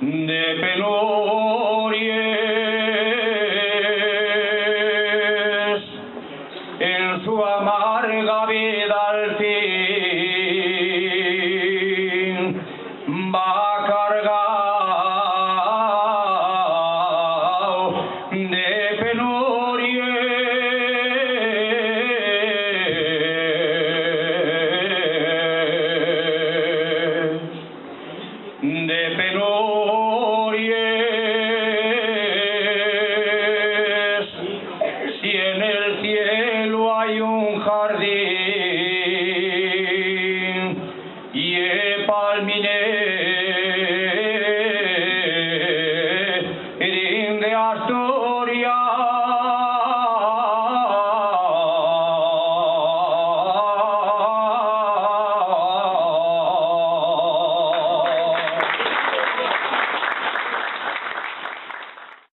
de penurias, en su amarga vida al fin va cargado de penurias, de penurias.